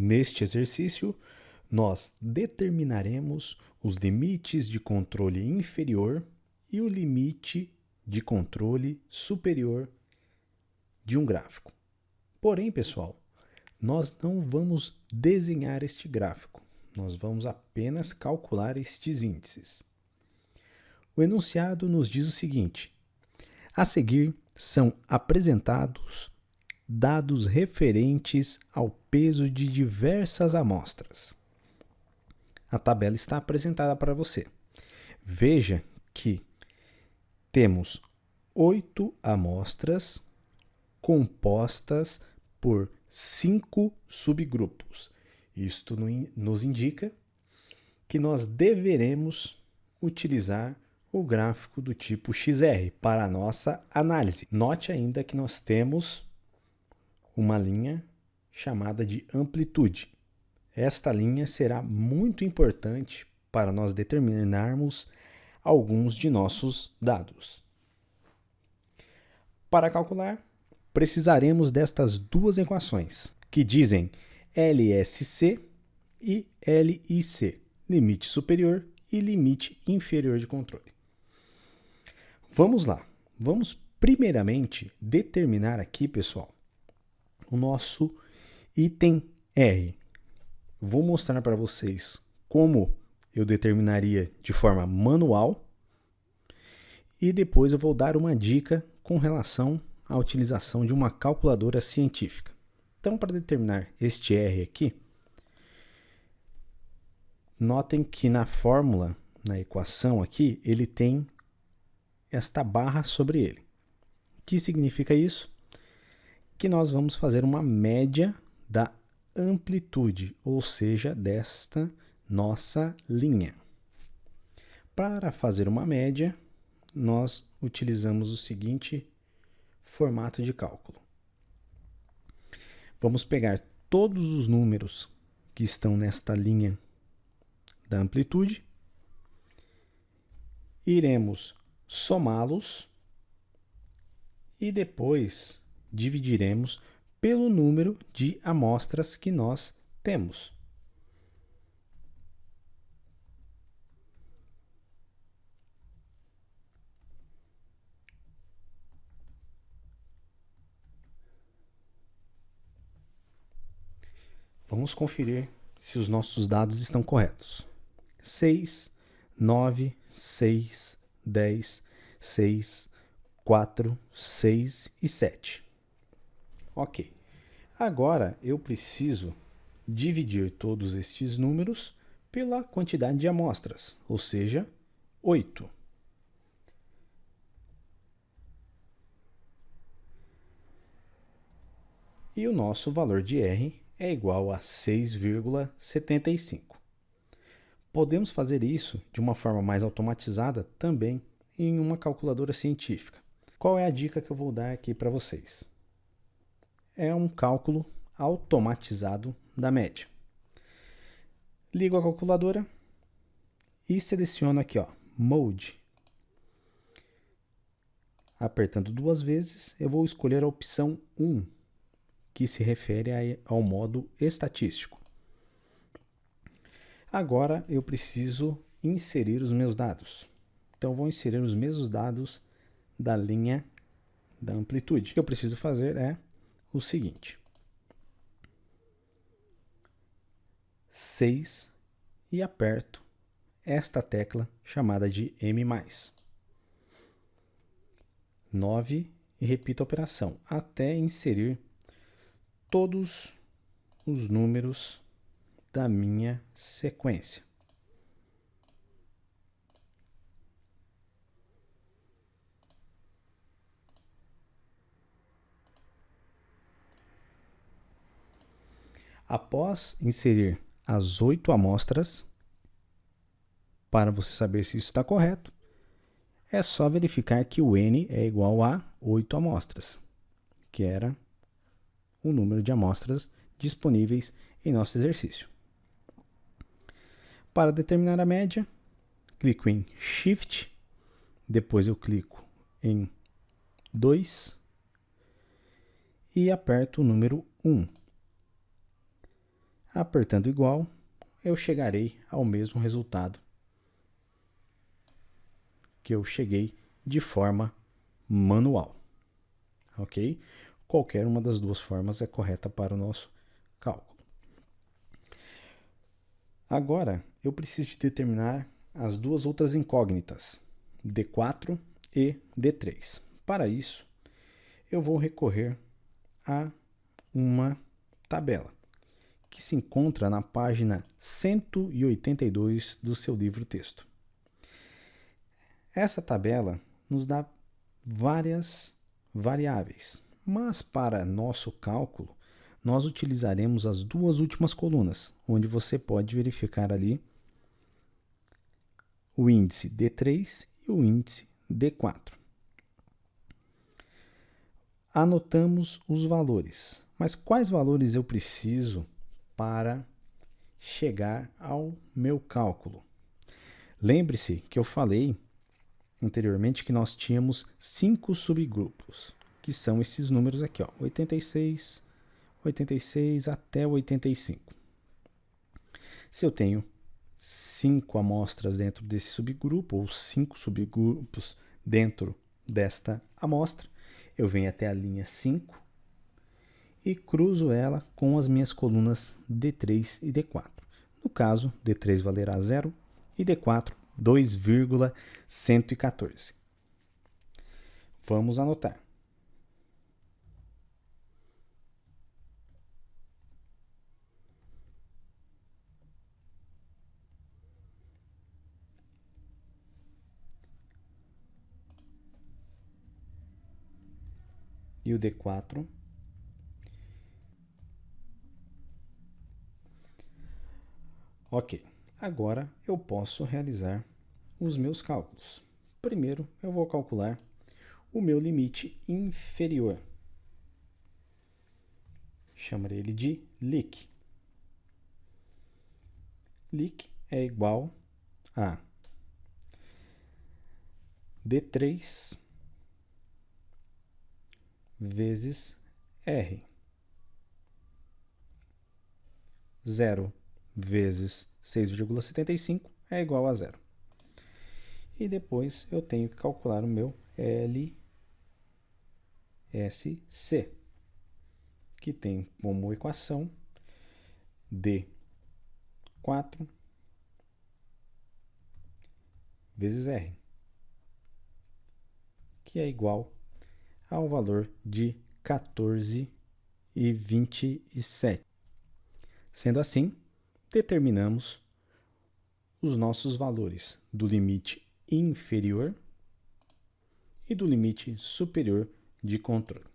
Neste exercício, nós determinaremos os limites de controle inferior e o limite de controle superior de um gráfico. Porém, pessoal, nós não vamos desenhar este gráfico, nós vamos apenas calcular estes índices. O enunciado nos diz o seguinte: a seguir são apresentados dados referentes ao peso de diversas amostras. A tabela está apresentada para você. Veja que temos 8 amostras compostas por 5 subgrupos. Isto nos indica que nós deveremos utilizar o gráfico do tipo XR para a nossa análise. Note ainda que nós temos uma linha chamada de amplitude. Esta linha será muito importante para nós determinarmos alguns de nossos dados. Para calcular, precisaremos destas duas equações, que dizem LSC e LIC, limite superior e limite inferior de controle. Vamos lá. Vamos primeiramente determinar aqui, pessoal, o nosso item R. Vou mostrar para vocês como eu determinaria de forma manual e depois eu vou dar uma dica com relação à utilização de uma calculadora científica. Então, para determinar este R aqui, notem que na fórmula, na equação aqui, ele tem esta barra sobre ele. O que significa isso? Que nós vamos fazer uma média da amplitude, ou seja, desta nossa linha. Para fazer uma média, nós utilizamos o seguinte formato de cálculo. Vamos pegar todos os números que estão nesta linha da amplitude, iremos somá-los e depois dividiremos pelo número de amostras que nós temos. Vamos conferir se os nossos dados estão corretos. 6, 9, 6, 10, 6, 4, 6 e 7. Ok. Agora eu preciso dividir todos estes números pela quantidade de amostras, ou seja, 8. E o nosso valor de R é igual a 6,75. Podemos fazer isso de uma forma mais automatizada também em uma calculadora científica. Qual é a dica que eu vou dar aqui para vocês? É um cálculo automatizado da média. Ligo a calculadora e seleciono aqui, Mode. Apertando 2 vezes, eu vou escolher a opção 1, que se refere ao modo estatístico. Agora eu preciso inserir os meus dados. Então vou inserir os mesmos dados da linha da amplitude. O que eu preciso fazer é o seguinte: 6 e aperto esta tecla chamada de M+. 9 e repito a operação até inserir todos os números da minha sequência. Após inserir as 8 amostras, para você saber se isso está correto, é só verificar que o N é igual a 8 amostras, que era o número de amostras disponíveis em nosso exercício. Para determinar a média, clico em Shift, depois eu clico em 2 e aperto o número 1. Apertando igual, eu chegarei ao mesmo resultado que eu cheguei de forma manual, ok? Qualquer uma das duas formas é correta para o nosso cálculo. Agora, eu preciso de determinar as duas outras incógnitas, D4 e D3. Para isso, eu vou recorrer a uma tabela que se encontra na página 182 do seu livro-texto. Essa tabela nos dá várias variáveis, mas para nosso cálculo, nós utilizaremos as duas últimas colunas, onde você pode verificar ali o índice D3 e o índice D4. Anotamos os valores, mas quais valores eu preciso para chegar ao meu cálculo? Lembre-se que eu falei anteriormente que nós tínhamos 5 subgrupos, que são esses números aqui, ó, 86, 86 até 85. Se eu tenho 5 amostras dentro desse subgrupo, ou 5 subgrupos dentro desta amostra, eu venho até a linha 5 e cruzo ela com as minhas colunas D3 e D4. No caso, D3 valerá 0 e D4 2,114. Vamos anotar. E o D4. Ok, agora eu posso realizar os meus cálculos. Primeiro, eu vou calcular o meu limite inferior. Chamarei ele de LIC. LIC é igual a D3 vezes R. 0 vezes 6,75 é igual a 0. E depois eu tenho que calcular o meu LSC, que tem como equação D4 vezes R, que é igual ao valor de 14,27. Sendo assim, determinamos os nossos valores do limite inferior e do limite superior de controle.